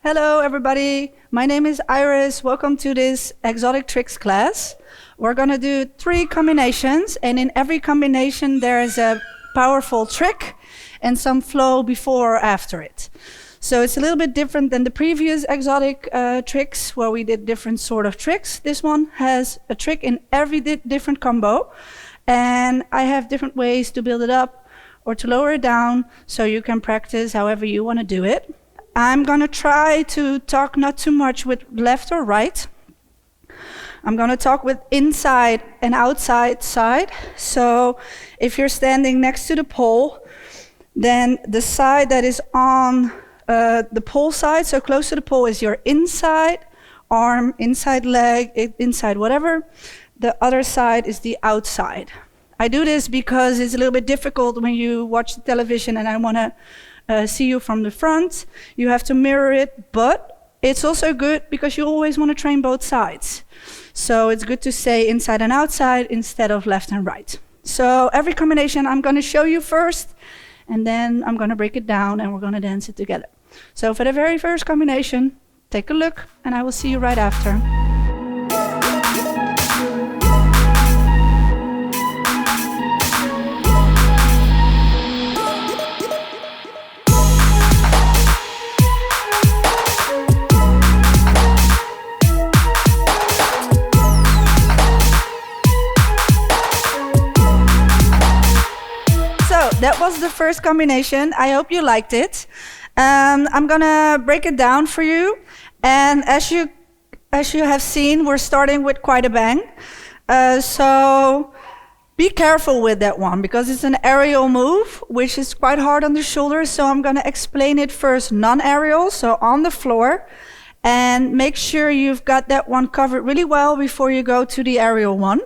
Hello everybody, my name is Iris. Welcome to this exotic tricks class. We're gonna do 3 combinations, and in every combination there is a powerful trick and some flow before or after it. So it's a little bit different than the previous exotic tricks where we did different sort of tricks. This one has a trick in every different combo, and I have different ways to build it up or to lower it down so you can practice however you want to do it. I'm going to try to talk not too much with left or right. I'm going to talk with inside and outside side. So if you're standing next to the pole, then the side that is on the pole side, so close to the pole, is your inside arm, inside leg, inside whatever. The other side is the outside. I do this because it's a little bit difficult when you watch the television and I want to see you from the front. You have to mirror it, but it's also good because you always want to train both sides. So it's good to say inside and outside instead of left and right. So every combination I'm going to show you first, and then I'm going to break it down and we're going to dance it together. So for the very first combination, take a look and I will see you right after. That was the first combination. I hope you liked it. I'm gonna break it down for you. And as you have seen, we're starting with quite a bang. So be careful with that one because it's an aerial move, which is quite hard on the shoulders. So I'm gonna explain it first non-aerial, so on the floor. And make sure you've got that one covered really well before you go to the aerial one.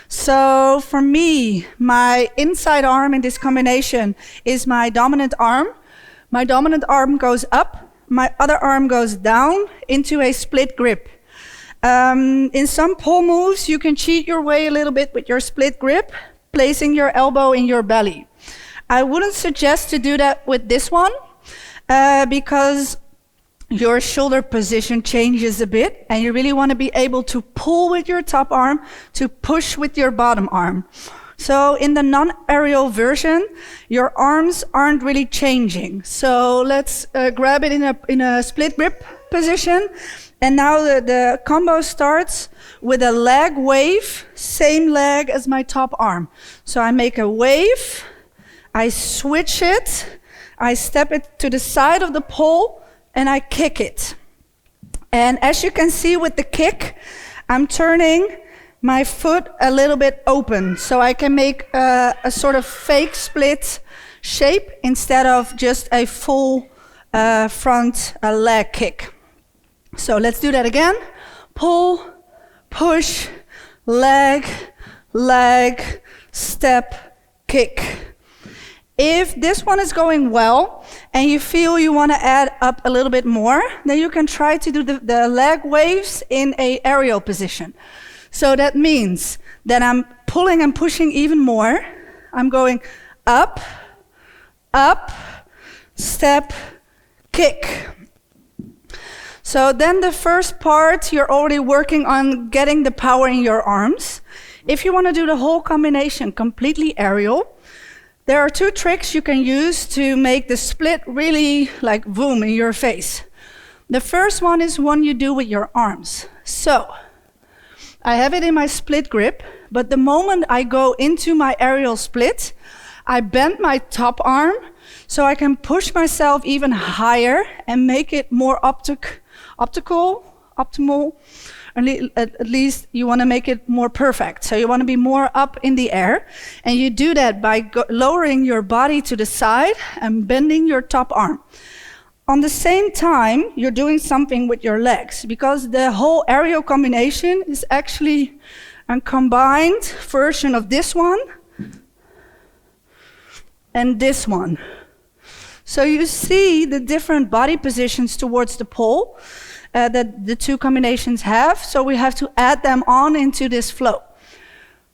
So for me, my inside arm in this combination is my dominant arm. My dominant arm goes up, my other arm goes down into a split grip. In some pole moves, you can cheat your way a little bit with your split grip, placing your elbow in your belly. I wouldn't suggest to do that with this one because your shoulder position changes a bit and you really want to be able to pull with your top arm to push with your bottom arm. So in the non-aerial version, your arms aren't really changing. So let's grab it in a split grip position. And now the combo starts with a leg wave, same leg as my top arm. So I make a wave, I switch it, I step it to the side of the pole, and I kick it. And as you can see with the kick, I'm turning my foot a little bit open so I can make a sort of fake split shape instead of just a full front leg kick. So let's do that again. Pull, push, leg, leg, step, kick. If this one is going well and you feel you want to add up a little bit more, then you can try to do the leg waves in an aerial position. So that means that I'm pulling and pushing even more. I'm going up, up, step, kick. So then the first part, you're already working on getting the power in your arms. If you want to do the whole combination completely aerial, there are 2 tricks you can use to make the split really like boom in your face. The first one is one you do with your arms. So I have it in my split grip, but the moment I go into my aerial split, I bend my top arm so I can push myself even higher and make it more optimal. At least you want to make it more perfect. So you want to be more up in the air. And you do that by lowering your body to the side and bending your top arm. On the same time, you're doing something with your legs because the whole aerial combination is actually a combined version of this one and this one. So you see the different body positions towards the pole that the 2 combinations have, so we have to add them on into this flow.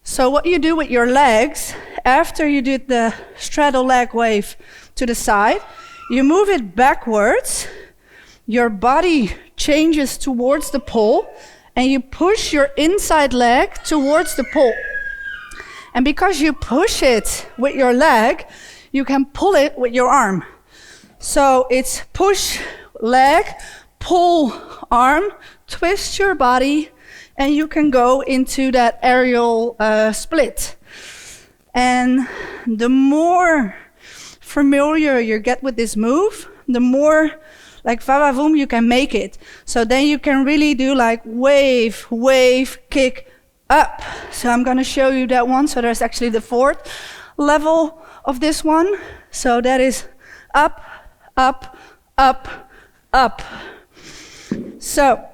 So what you do with your legs, after you did the straddle leg wave to the side, you move it backwards your body changes towards the pole, and you push your inside leg towards the pole. And because you push it with your leg, you can pull it with your arm. So it's push, leg, pull, arm, twist your body, and you can go into that aerial split. And the more familiar you get with this move, the more like va-va-voom you can make it. So then you can really do like wave, wave, kick, up. So I'm going to show you that one. So there's actually the fourth level of this one. So that is up, up, up, up. So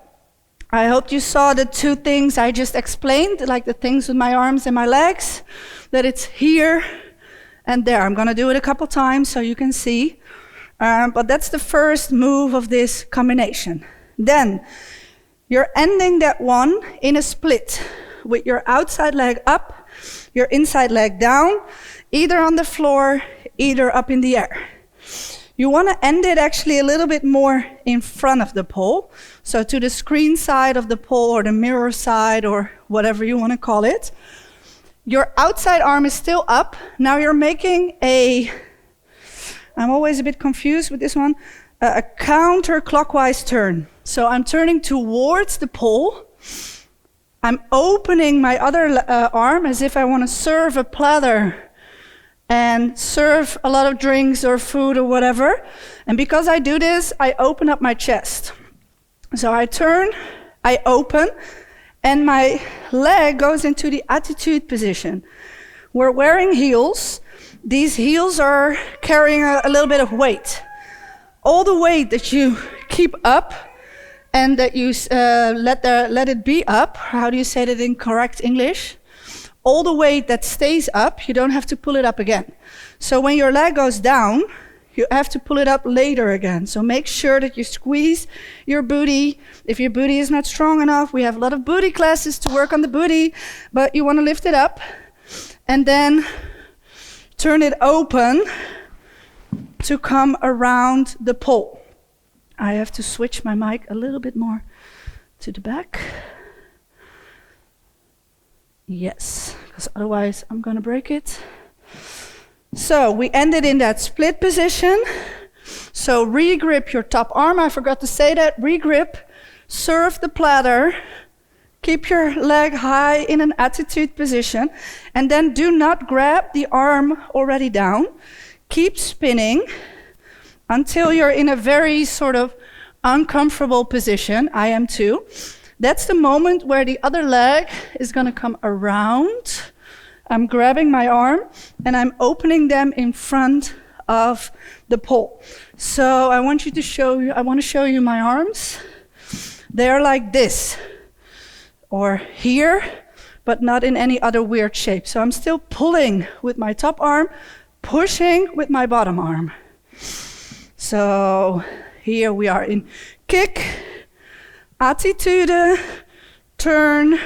I hope you saw the two things I just explained, like the things with my arms and my legs, that it's here and there. I'm going to do it a couple times so you can see. But that's the first move of this combination. Then you're ending that one in a split with your outside leg up, your inside leg down, either on the floor, either up in the air. You want to end it actually a little bit more in front of the pole, so to the screen side of the pole or the mirror side or whatever you want to call it. Your outside arm is still up. Now you're making I'm always a bit confused with this one, a counterclockwise turn. So I'm turning towards the pole. I'm opening my other arm as if I want to serve a platter and serve a lot of drinks or food or whatever. And because I do this, I open up my chest. So I turn, I open, and my leg goes into the attitude position. We're wearing heels. These heels are carrying a little bit of weight. All the weight that you keep up and that you let it be up, how do you say that in correct English? All the weight that stays up, you don't have to pull it up again. So when your leg goes down, you have to pull it up later again. So make sure that you squeeze your booty. If your booty is not strong enough, we have a lot of booty classes to work on the booty, but you want to lift it up and then turn it open to come around the pole. I have to switch my mic a little bit more to the back. Yes, because otherwise I'm going to break it. So we ended in that split position. So re-grip your top arm. I forgot to say that. Re-grip, serve the platter, keep your leg high in an attitude position, and then do not grab the arm already down. Keep spinning until you're in a very sort of uncomfortable position. I am too. That's the moment where the other leg is going to come around. I'm grabbing my arm and I'm opening them in front of the pole. So I want to show you my arms. They're like this, or here, but not in any other weird shape. So I'm still pulling with my top arm, pushing with my bottom arm. So here we are in kick, attitude, turn,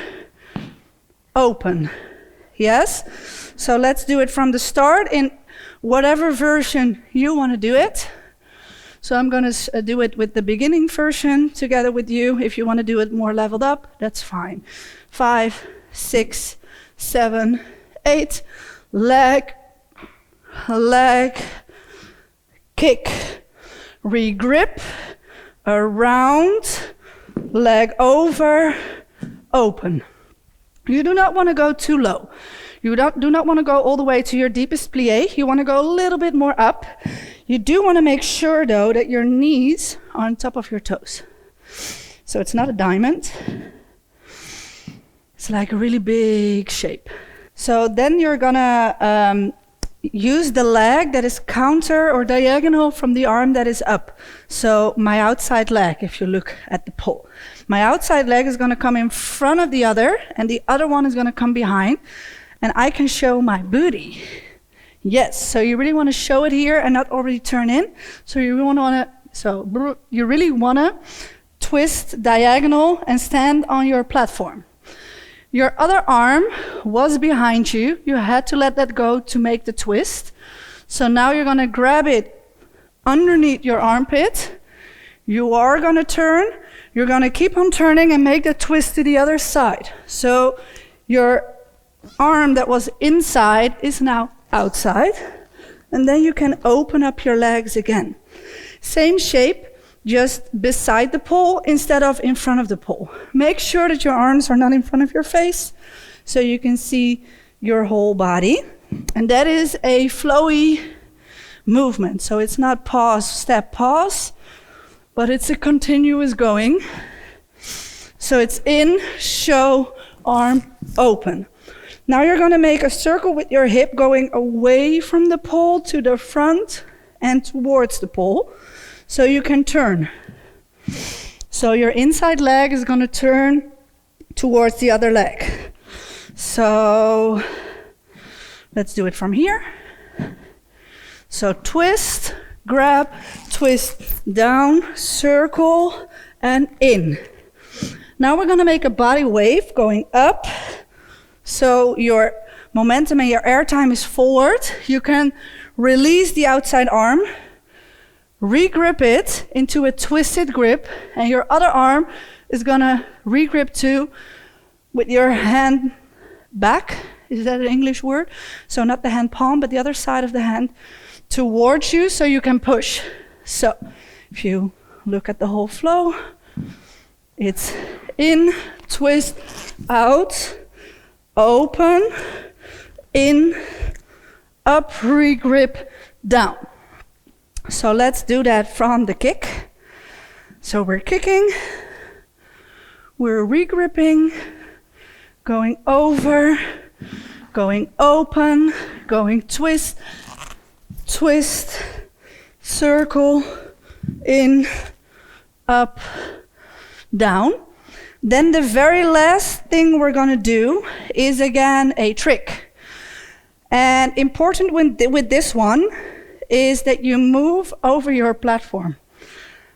open. Yes? So let's do it from the start in whatever version you want to do it. So I'm going to do it with the beginning version together with you. If you want to do it more leveled up, that's fine. 5, 6, 7, 8. Leg, kick, re-grip, around, leg over, open. You do not want to go too low. You do not want to go all the way to your deepest plie. You want to go a little bit more up. You do want to make sure, though, that your knees are on top of your toes. So it's not a diamond. It's like a really big shape. So then you're going to use the leg that is counter or diagonal from the arm that is up. So my outside leg, if you look at the pole. My outside leg is going to come in front of the other, and the other one is going to come behind. And I can show my booty. Yes, so you really want to show it here and not already turn in. So you really want to twist diagonal and stand on your platform. Your other arm was behind you. You had to let that go to make the twist. So now you're going to grab it underneath your armpit. you are going to turn. You're going to keep on turning and make the twist to the other side. So your arm that was inside is now outside. And then you can open up your legs again. Same shape, just beside the pole instead of in front of the pole. Make sure that your arms are not in front of your face so you can see your whole body. And that is a flowy movement. So it's not pause, step, pause, but it's a continuous going. So it's in, show, arm, open. Now you're going to make a circle with your hip going away from the pole to the front and towards the pole. So you can turn. So your inside leg is going to turn towards the other leg. So let's do it from here. So twist, grab, twist, down, circle, and in. Now we're going to make a body wave going up. So your momentum and your air time is forward. You can release the outside arm, regrip it into a twisted grip, and your other arm is going to regrip too with your hand back. Is that an English word? So not the hand palm, but the other side of the hand towards you so you can push. So if you look at the whole flow, it's in, twist, out, open, in, up, regrip, down. So let's do that from the kick. So we're kicking, we're regripping, going over, going open, going twist, twist, circle, in, up, down. Then the very last thing we're going to do is again a trick. And important with this one is that you move over your platform.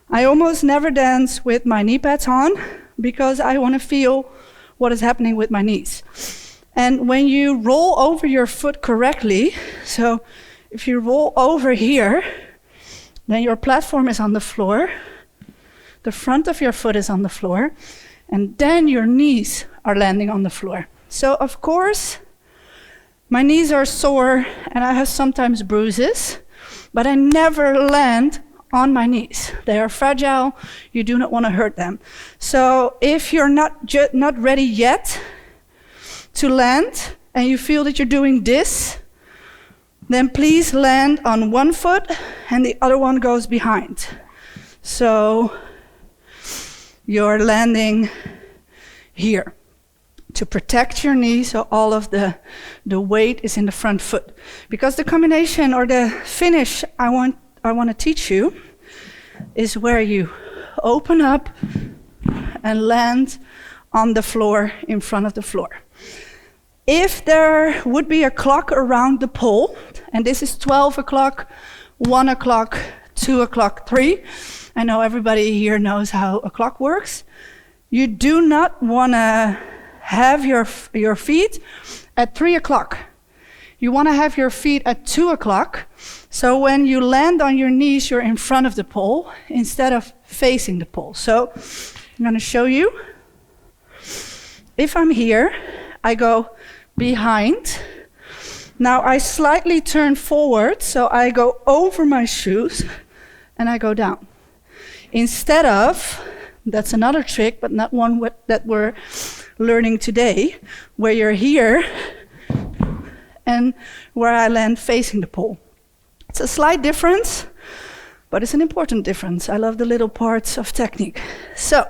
I almost never dance with my knee pads on because I want to feel what is happening with my knees. And when you roll over your foot correctly, so if you roll over here, then your platform is on the floor, the front of your foot is on the floor, and then your knees are landing on the floor. So of course, my knees are sore and I have sometimes bruises, but I never land on my knees. They are fragile, you do not want to hurt them. So if you're not ready yet to land and you feel that you're doing this, then please land on one foot and the other one goes behind. So you're landing here to protect your knee so all of the weight is in the front foot. Because the combination or the finish I want to teach you is where you open up and land on the floor in front of the floor. If there would be a clock around the pole, and this is 12 o'clock, 1 o'clock, 2 o'clock, 3, I know everybody here knows how a clock works. You do not want to have your feet at 3 o'clock. You want to have your feet at 2 o'clock. So when you land on your knees, you're in front of the pole instead of facing the pole. So I'm going to show you. If I'm here, I go behind. Now I slightly turn forward, so I go over my shoes and I go down. Instead of, that's another trick, but not one that we're learning today, where you're here and where I land facing the pole. It's a slight difference, but it's an important difference. I love the little parts of technique. So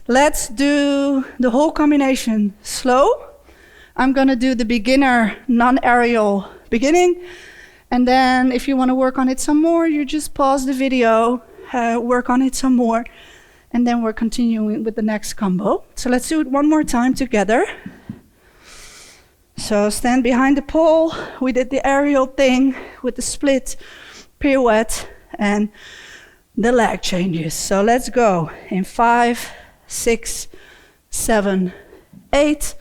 let's do the whole combination slow. I'm going to do the beginner non-aerial beginning, and then if you want to work on it some more, you just pause the video, work on it some more, and then we're continuing with the next combo. So let's do it one more time together. So stand behind the pole. We did the aerial thing with the split, pirouette, and the leg changes. So let's go in 5, 6, 7, 8.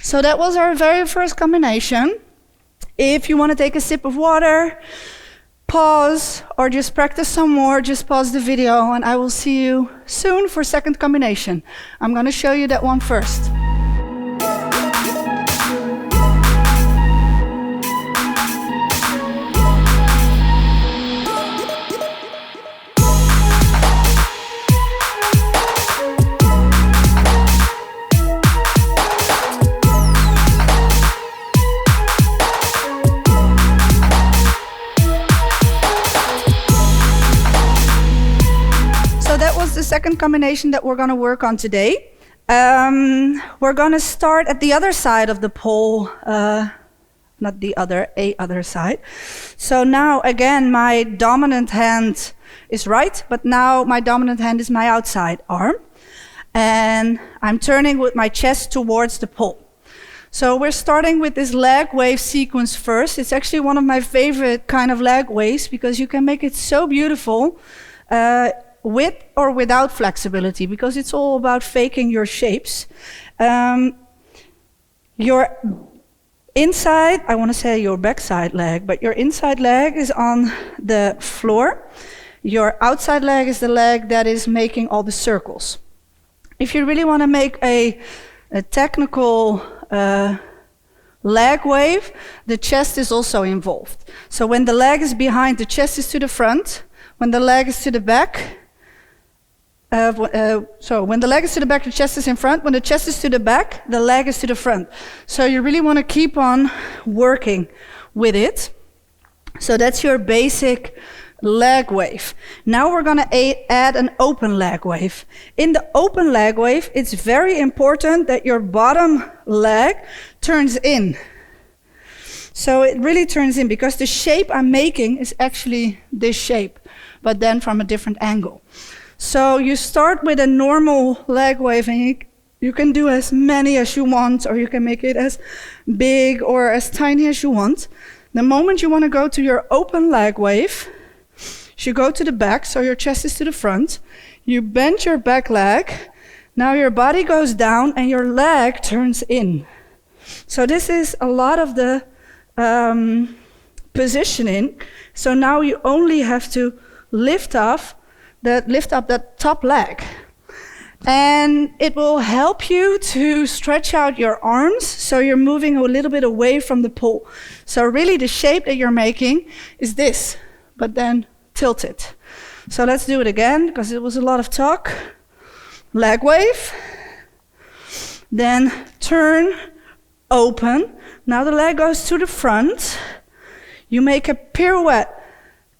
So that was our very first combination. If you want to take a sip of water, pause, or just practice some more, just pause the video and I will see you soon for second combination. I'm going to show you that one first. The second combination that we're going to work on today. We're going to start at the other side of the pole, not the other, other side. So now again my dominant hand is right, but now my dominant hand is my outside arm. And I'm turning with my chest towards the pole. So we're starting with this leg wave sequence first. It's actually one of my favorite kind of leg waves because you can make it so beautiful. With or without flexibility, because it's all about faking your shapes. Your inside, I want to say your backside leg, but your inside leg is on the floor. Your outside leg is the leg that is making all the circles. If you really want to make a technical leg wave, the chest is also involved. So when the leg is behind, the chest is to the front. When the leg is to the back, so when the leg is to the back, the chest is in front. When the chest is to the back, the leg is to the front. So you really want to keep on working with it. So that's your basic leg wave. Now we're going to add an open leg wave. In the open leg wave, it's very important that your bottom leg turns in. So it really turns in because the shape I'm making is actually this shape, but then from a different angle. So you start with a normal leg wave and you can do as many as you want, or you can make it as big or as tiny as you want. The moment you want to go to your open leg wave, you go to the back, so your chest is to the front. You bend your back leg. Now your body goes down and your leg turns in. So this is a lot of the positioning. So now you only have to lift up that top leg. And it will help you to stretch out your arms, so you're moving a little bit away from the pole. So really the shape that you're making is this, but then tilted. So let's do it again, because it was a lot of talk. Leg wave. Then turn, open. Now the leg goes to the front. You make a pirouette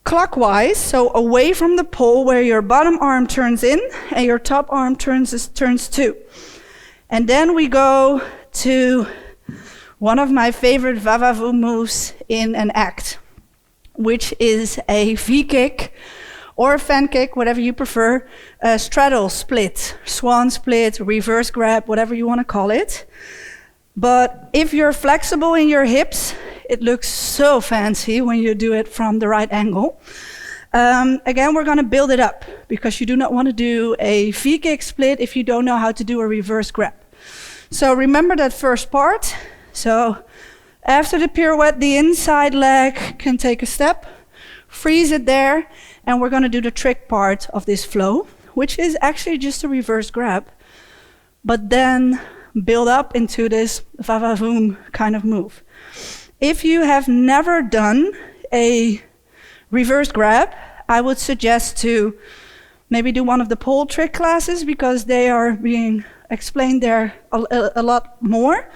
clockwise, so away from the pole where your bottom arm turns in and your top arm turns too. And then we go to one of my favorite va-va-voom moves in an act, which is a V-kick or a fan kick, whatever you prefer, a straddle split, swan split, reverse grab, whatever you want to call it. But if you're flexible in your hips, it looks so fancy when you do it from the right angle. Again, we're going to build it up, because you do not want to do a V-kick split if you don't know how to do a reverse grab. So remember that first part. So after the pirouette, the inside leg can take a step, freeze it there, and we're going to do the trick part of this flow, which is actually just a reverse grab, but then build up into this va-va-voom kind of move. If you have never done a reverse grab, I would suggest to maybe do one of the pole trick classes, because they are being explained there a lot more.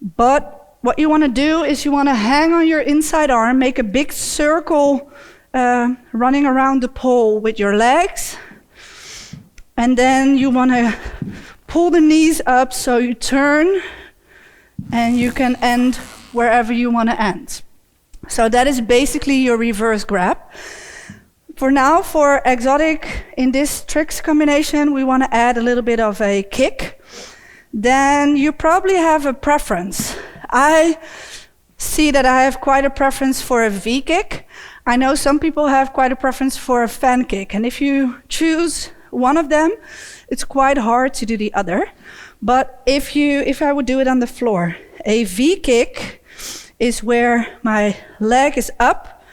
But what you want to do is you want to hang on your inside arm, make a big circle running around the pole with your legs, and then you want to pull the knees up so you turn and you can end wherever you want to end. So that is basically your reverse grab. For now, for exotic, in this tricks combination, we want to add a little bit of a kick. Then you probably have a preference. I see that I have quite a preference for a V-kick. I know some people have quite a preference for a fan kick. And if you choose one of them, it's quite hard to do the other. But if I would do it on the floor, a V kick is where my leg is up,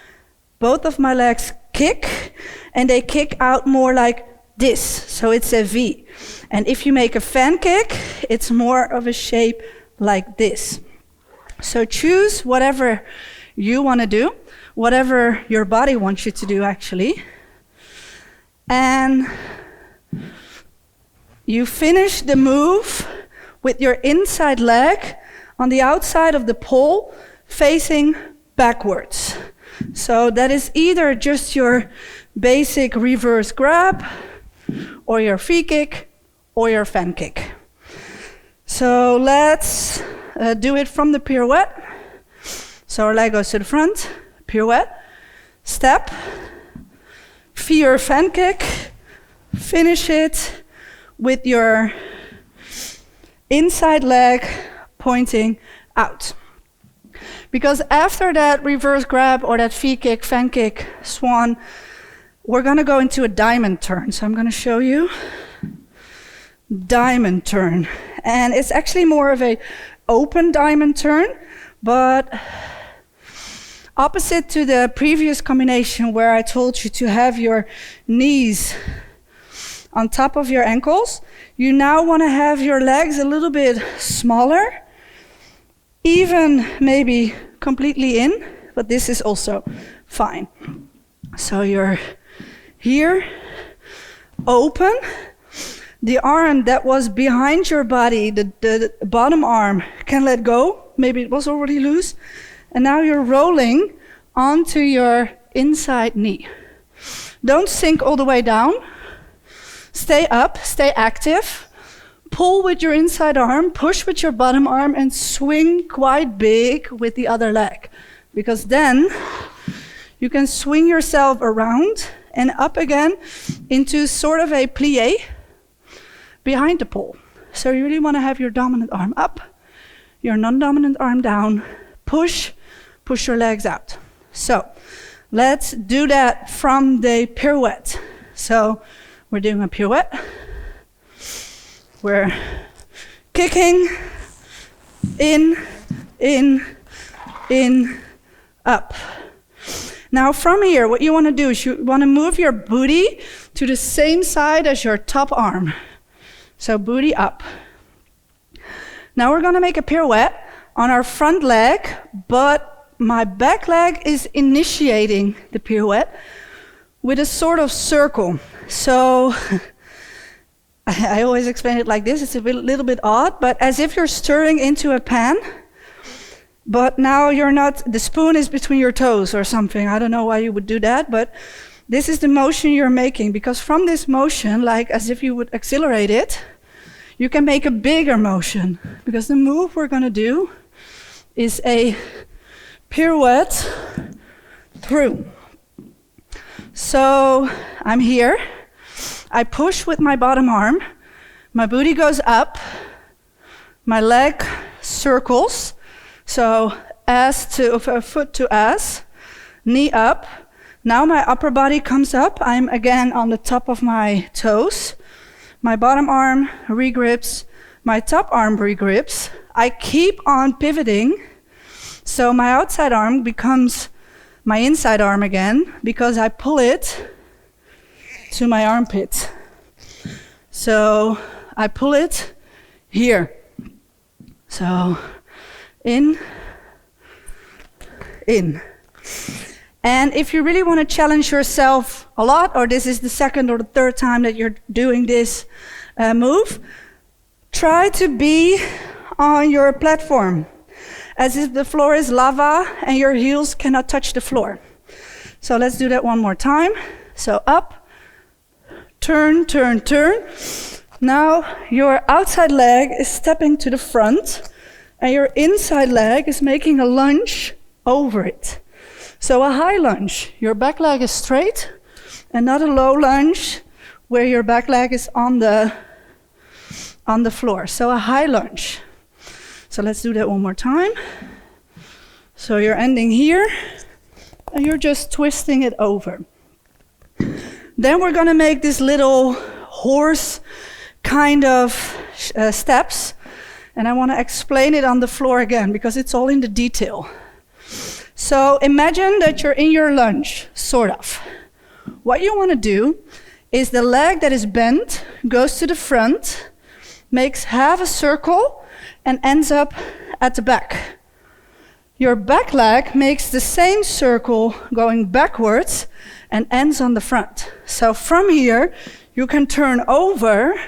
both of my legs kick, and they kick out more like this, so it's a V. And if you make a fan kick, it's more of a shape like this. So choose whatever you want to do, whatever your body wants you to do actually. And you finish the move with your inside leg on the outside of the pole facing backwards. So that is either just your basic reverse grab, or your free kick, or your fan kick. So let's do it from the pirouette. So our leg goes to the front, pirouette, step, your fan kick, finish it with your inside leg pointing out. Because after that reverse grab or that V kick, fan kick, swan, we're going to go into a diamond turn. So I'm going to show you diamond turn. And it's actually more of a open diamond turn, but opposite to the previous combination where I told you to have your knees on top of your ankles, you now want to have your legs a little bit smaller, even maybe completely in, but this is also fine. So you're here, open. The arm that was behind your body, the bottom arm, can let go. Maybe it was already loose. And now you're rolling onto your inside knee. Don't sink all the way down. Stay up, stay active. Pull with your inside arm, push with your bottom arm, and swing quite big with the other leg. Because then you can swing yourself around and up again into sort of a plie behind the pole. So you really want to have your dominant arm up, your non-dominant arm down, push your legs out. So let's do that from the pirouette. So we're doing a pirouette. We're kicking, in, up. Now from here, what you want to do is you want to move your booty to the same side as your top arm. So booty up. Now we're going to make a pirouette on our front leg, but my back leg is initiating the pirouette with a sort of circle. So I always explain it like this. It's a little bit odd, but as if you're stirring into a pan, but now you're not, the spoon is between your toes or something. I don't know why you would do that, but this is the motion you're making, because from this motion, like as if you would accelerate it, you can make a bigger motion, because the move we're going to do is a pirouette through. So I'm here. I push with my bottom arm. My booty goes up. My leg circles. So foot to ass, knee up. Now my upper body comes up. I'm again on the top of my toes. My bottom arm regrips. My top arm regrips. I keep on pivoting. So my outside arm becomes my inside arm again, because I pull it to my armpit. So I pull it here. So in. And if you really want to challenge yourself a lot, or this is the second or the third time that you're doing this move, try to be on your platform, as if the floor is lava and your heels cannot touch the floor. So let's do that one more time. So up, turn, turn, turn. Now your outside leg is stepping to the front, and your inside leg is making a lunge over it. So a high lunge, your back leg is straight, and not a low lunge where your back leg is on the floor. So a high lunge. So let's do that one more time. So you're ending here, and you're just twisting it over. Then we're going to make this little horse kind of steps, and I want to explain it on the floor again because it's all in the detail. So imagine that you're in your lunge, sort of. What you want to do is the leg that is bent goes to the front, makes half a circle, and ends up at the back. Your back leg makes the same circle going backwards and ends on the front. So from here, you can turn over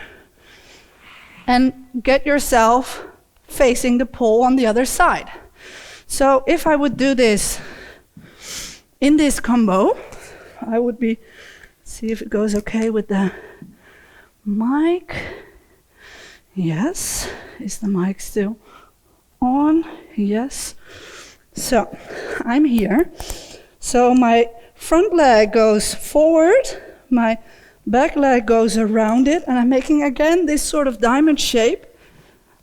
and get yourself facing the pole on the other side. So if I would do this in this combo, I would be, see if it goes okay with the mic. Yes, is the mic still on? Yes. So I'm here. So my front leg goes forward, my back leg goes around it, and I'm making again this sort of diamond shape,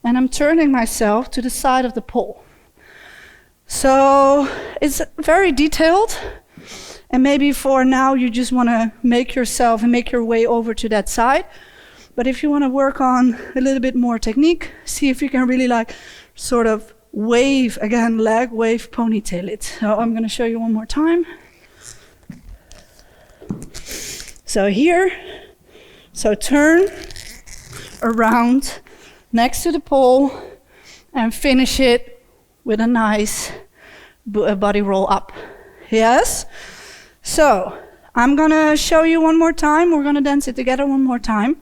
and I'm turning myself to the side of the pole. So it's very detailed, and maybe for now you just want to make yourself and make your way over to that side. But if you want to work on a little bit more technique, see if you can really like sort of wave, again, leg wave, ponytail it. So I'm going to show you one more time. So here, so turn around next to the pole and finish it with a nice body roll up. Yes? So I'm going to show you one more time. We're going to dance it together one more time.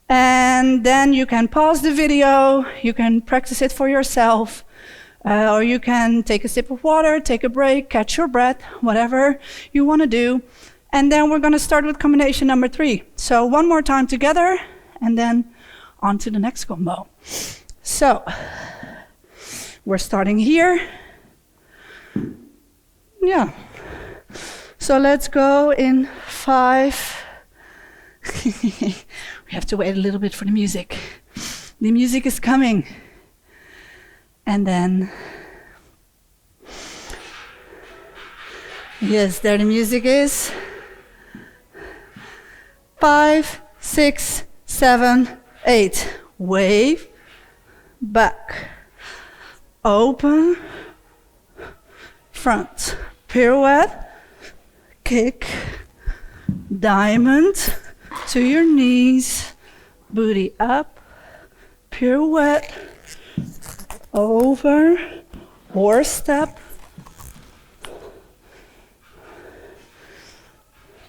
And then you can pause the video, you can practice it for yourself, or you can take a sip of water, take a break, catch your breath, whatever you want to do. And then we're going to start with combination number 3. So one more time together, and then on to the next combo. So we're starting here. Yeah. So let's go in 5. We have to wait a little bit for the music. The music is coming. And then, yes, there the music is. 5, 6, 7, 8. Wave, back, open, front, pirouette, kick, diamond, to your knees, booty up, pirouette, over, horse step.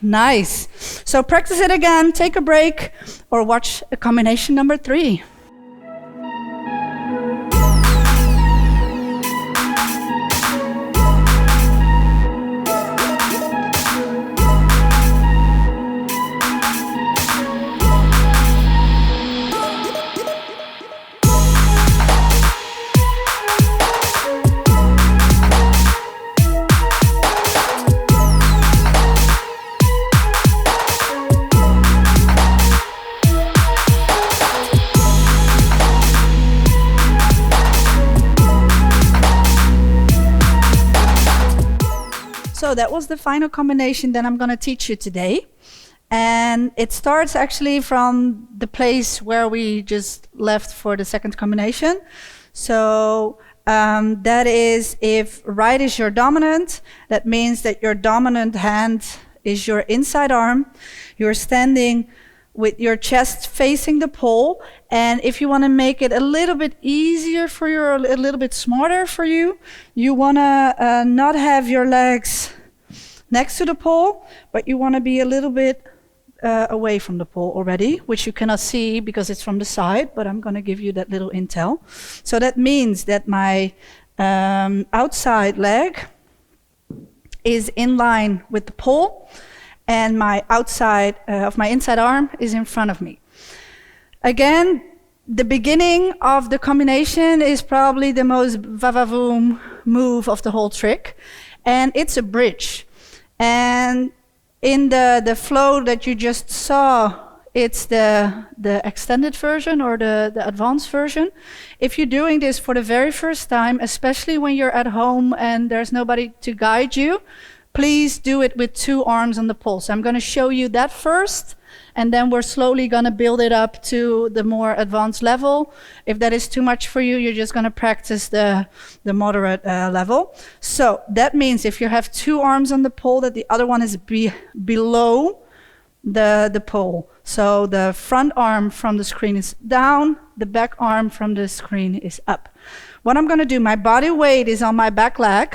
Nice. So practice it again, take a break, or watch a combination number 3. So that was the final combination that I'm going to teach you today. And it starts actually from the place where we just left for the second combination. So that is, if right is your dominant, that means that your dominant hand is your inside arm. You're standing with your chest facing the pole. And if you want to make it a little bit easier for you, or a little bit smarter for you, you want to not have your legs next to the pole, but you want to be a little bit away from the pole already, which you cannot see because it's from the side, but I'm going to give you that little intel. So that means that my outside leg is in line with the pole, and my outside of my inside arm is in front of me. Again, the beginning of the combination is probably the most va-va-voom move of the whole trick, and it's a bridge. And in the flow that you just saw, it's the extended version or the advanced version. If you're doing this for the very first time, especially when you're at home and there's nobody to guide you, please do it with 2 arms on the pole. So I'm going to show you that first, and then we're slowly going to build it up to the more advanced level. If that is too much for you, you're just going to practice the moderate level. So that means if you have 2 arms on the pole, that the other one is below the pole. So the front arm from the screen is down, the back arm from the screen is up. What I'm going to do, my body weight is on my back leg,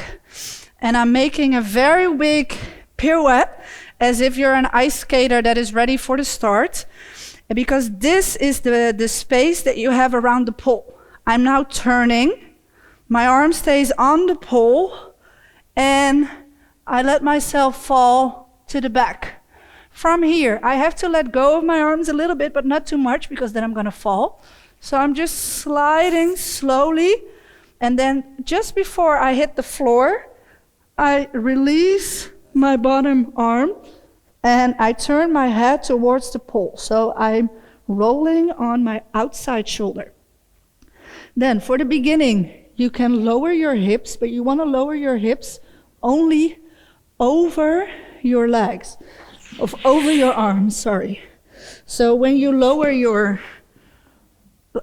and I'm making a very big pirouette as if you're an ice skater that is ready for the start, because this is the space that you have around the pole. I'm now turning, my arm stays on the pole, and I let myself fall to the back. From here, I have to let go of my arms a little bit, but not too much, because then I'm going to fall. So I'm just sliding slowly, and then just before I hit the floor, I release my bottom arm, and I turn my head towards the pole. So I'm rolling on my outside shoulder. Then for the beginning, you can lower your hips, but you want to lower your hips only over your legs. Over your arms, sorry. So when you lower your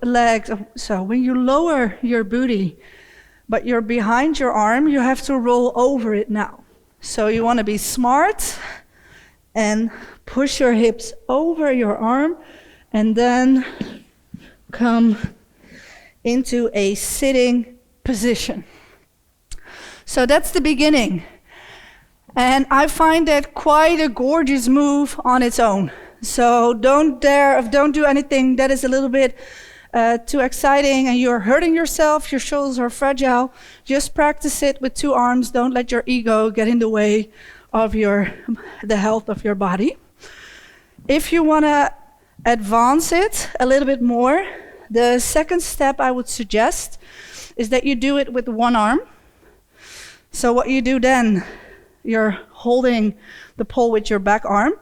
legs, so when you lower your booty, but you're behind your arm, you have to roll over it now. So you want to be smart and push your hips over your arm, and then come into a sitting position. So that's the beginning. And I find that quite a gorgeous move on its own. So don't do anything that is a little bit too exciting and you're hurting yourself, your shoulders are fragile. Just practice it with 2 arms. Don't let your ego get in the way of the health of your body. If you want to advance it a little bit more, the second step I would suggest is that you do it with 1 arm. So what you do then, you're holding the pole with your back arm.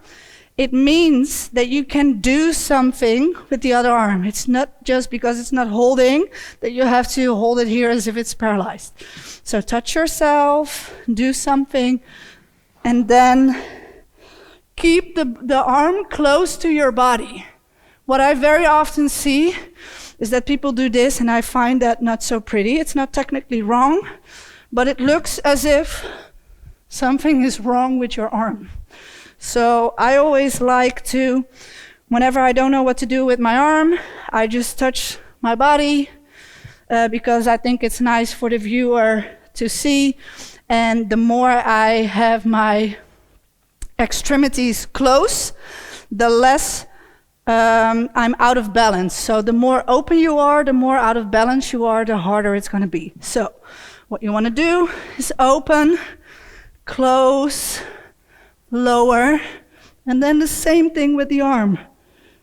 It means that you can do something with the other arm. It's not just because it's not holding that you have to hold it here as if it's paralyzed. So touch yourself, do something, and then keep the arm close to your body. What I very often see is that people do this, and I find that not so pretty. It's not technically wrong, but it looks as if something is wrong with your arm. So I always like to, whenever I don't know what to do with my arm, I just touch my body because I think it's nice for the viewer to see. And the more I have my extremities close, the less I'm out of balance. So the more open you are, the more out of balance you are, the harder it's going to be. So what you want to do is open, close, lower, and then the same thing with the arm.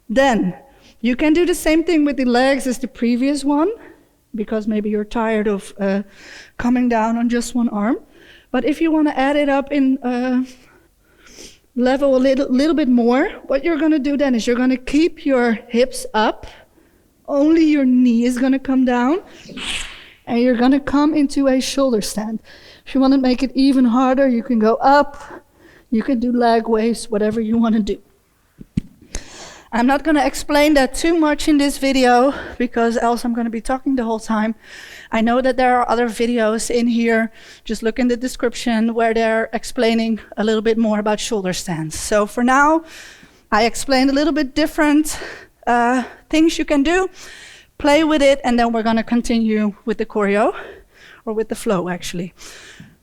Then you can do the same thing with the legs as the previous one, because maybe you're tired of coming down on just 1 arm. But if you want to add it up in level a little bit more, what you're going to do then is you're going to keep your hips up, only your knee is going to come down, and you're going to come into a shoulder stand. If you want to make it even harder, you can go up, you can do leg waves, whatever you want to do. I'm not going to explain that too much in this video, because else I'm going to be talking the whole time. I know that there are other videos in here, just look in the description, where they're explaining a little bit more about shoulder stands. So for now, I explained a little bit different things you can do. Play with it, and then we're going to continue with the choreo, or with the flow actually.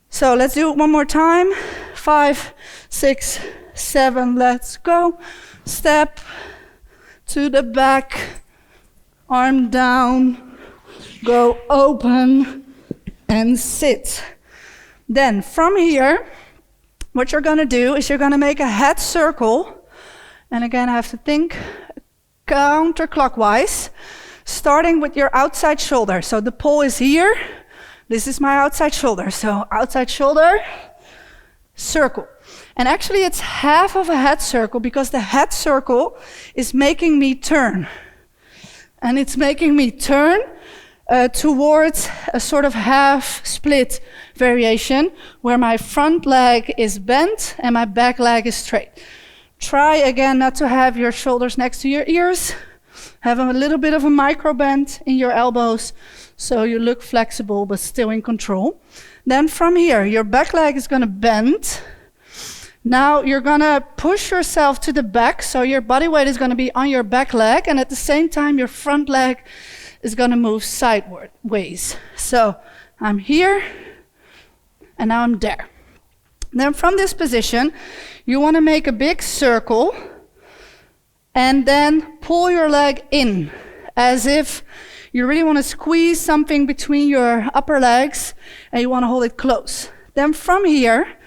So let's do it one more time. 5, 6, 7, let's go. Step to the back, arm down, go open and sit. Then from here, what you're going to do is you're going to make a head circle. And again, I have to think counterclockwise, starting with your outside shoulder. So the pole is here. This is my outside shoulder. So outside shoulder, circle. And actually it's half of a head circle, because the head circle is making me turn. And it's making me turn towards a sort of half split variation where my front leg is bent and my back leg is straight. Try again not to have your shoulders next to your ears. Have a little bit of a micro bend in your elbows so you look flexible but still in control. Then from here, your back leg is going to bend. Now you're going to push yourself to the back, so your body weight is going to be on your back leg, and at the same time your front leg is going to move sideways. So I'm here, and now I'm there. Then from this position, you want to make a big circle, and then pull your leg in, as if you really want to squeeze something between your upper legs, and you want to hold it close. Then from here,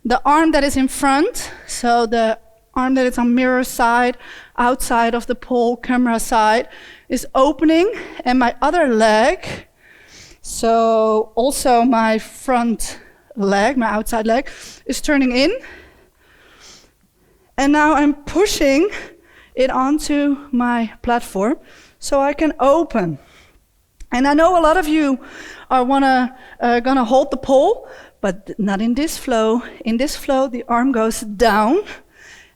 the arm that is in front, so the arm that is on mirror side, outside of the pole, camera side, is opening, and my other leg, so also my front leg, my outside leg, is turning in. And now I'm pushing it onto my platform so I can open. And I know a lot of you are gonna hold the pole, but not in this flow. In this flow, the arm goes down,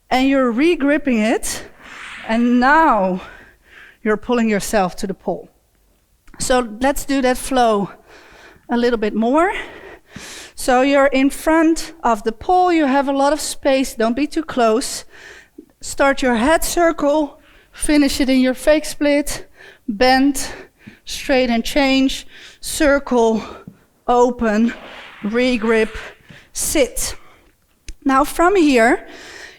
and you're re-gripping it, and now you're pulling yourself to the pole. So let's do that flow a little bit more. So you're in front of the pole, you have a lot of space, don't be too close. Start your head circle, finish it in your fake split, bend, straight and change, circle, open, re-grip, sit. Now from here,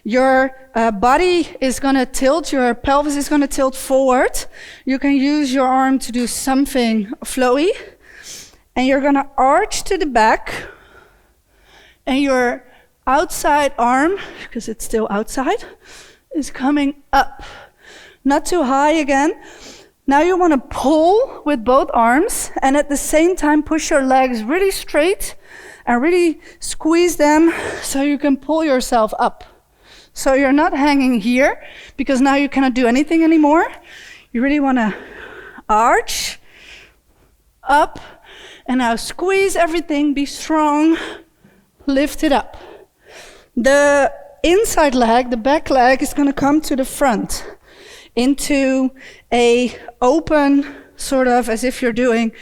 your body is going to tilt, your pelvis is going to tilt forward. You can use your arm to do something flowy. And you're going to arch to the back. And your outside arm, because it's still outside, is coming up. Not too high again. Now you want to pull with both arms, and at the same time push your legs really straight and really squeeze them so you can pull yourself up. So you're not hanging here, because now you cannot do anything anymore. You really want to arch, up, and now squeeze everything, be strong, lift it up. The inside leg, the back leg, is going to come to the front into a open, sort of as if you're doing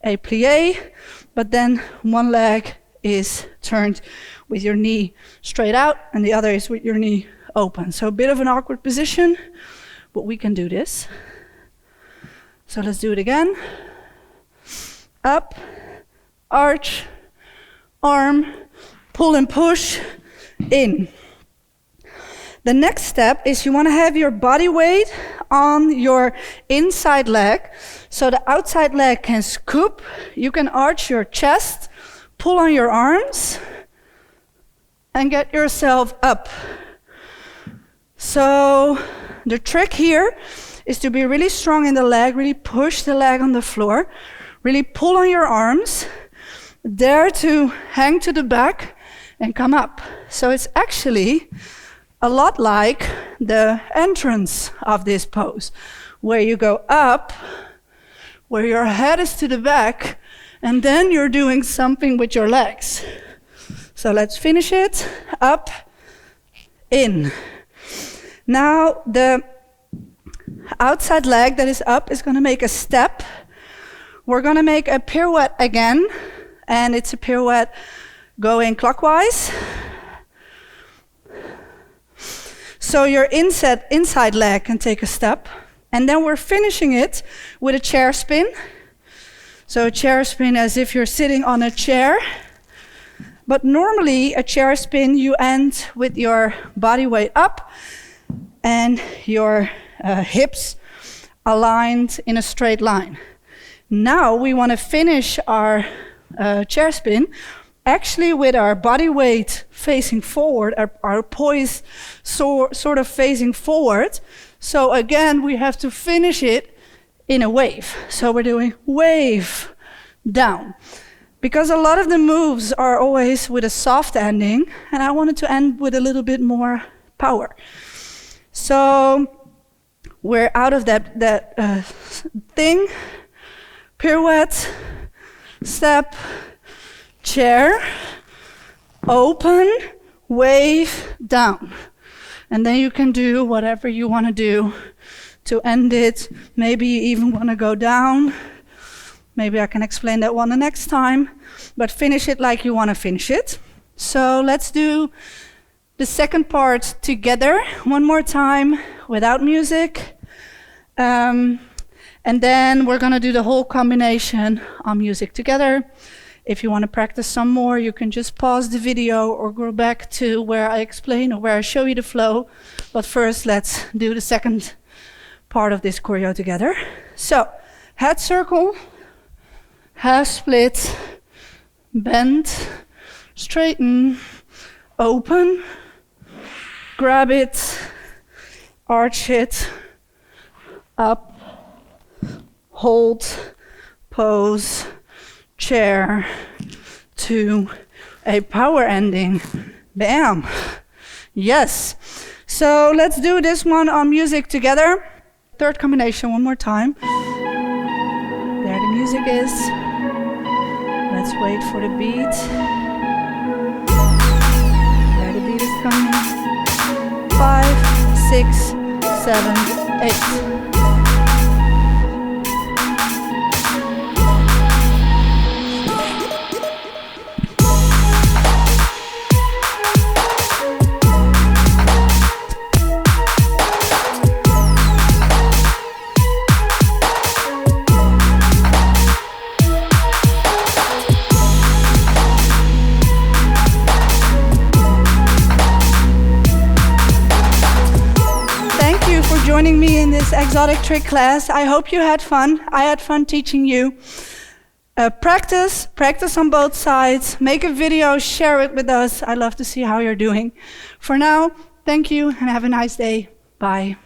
a plie, but then one leg is turned with your knee straight out and the other is with your knee open. So a bit of an awkward position, but we can do this. So let's do it again. Up, arch, arm, pull and push, in. The next step is you want to have your body weight on your inside leg, so the outside leg can scoop. You can arch your chest, pull on your arms, and get yourself up. So the trick here is to be really strong in the leg, really push the leg on the floor, really pull on your arms, dare to hang to the back and come up. So it's actually a lot like the entrance of this pose, where you go up, where your head is to the back, and then you're doing something with your legs. So let's finish it. Up, in. Now the outside leg that is up is going to make a step. We're going to make a pirouette again, and it's a pirouette going clockwise. So your inside leg can take a step, and then we're finishing it with a chair spin. So a chair spin as if you're sitting on a chair. But normally a chair spin, you end with your body weight up and your hips aligned in a straight line. Now we want to finish our chair spin actually with our body weight facing forward, our poise sort of facing forward. So again, we have to finish it in a wave. So we're doing wave down. Because a lot of the moves are always with a soft ending, and I wanted to end with a little bit more power. So we're out of that thing. pirouette, step, chair, open, wave, down. And then you can do whatever you want to do to end it. Maybe you even want to go down. Maybe I can explain that one the next time. But finish it like you want to finish it. So let's do the second part together one more time without music. And then we're going to do the whole combination on music together. If you want to practice some more, you can just pause the video or go back to where I explain or where I show you the flow. But first, let's do the second part of this choreo together. So, head circle, half split, bend, straighten, open, grab it, arch it, up, hold, pose, chair, to a power ending. Bam! Yes. So let's do this one on music together. Third combination one more time. There the music is. Let's wait for the beat. There the beat is coming. 5, 6, 7, 8. Joining me in this exotic trick class. I hope you had fun. I had fun teaching you. Practice on both sides. Make a video, share it with us. I love to see how you're doing. For now, thank you and have a nice day. Bye.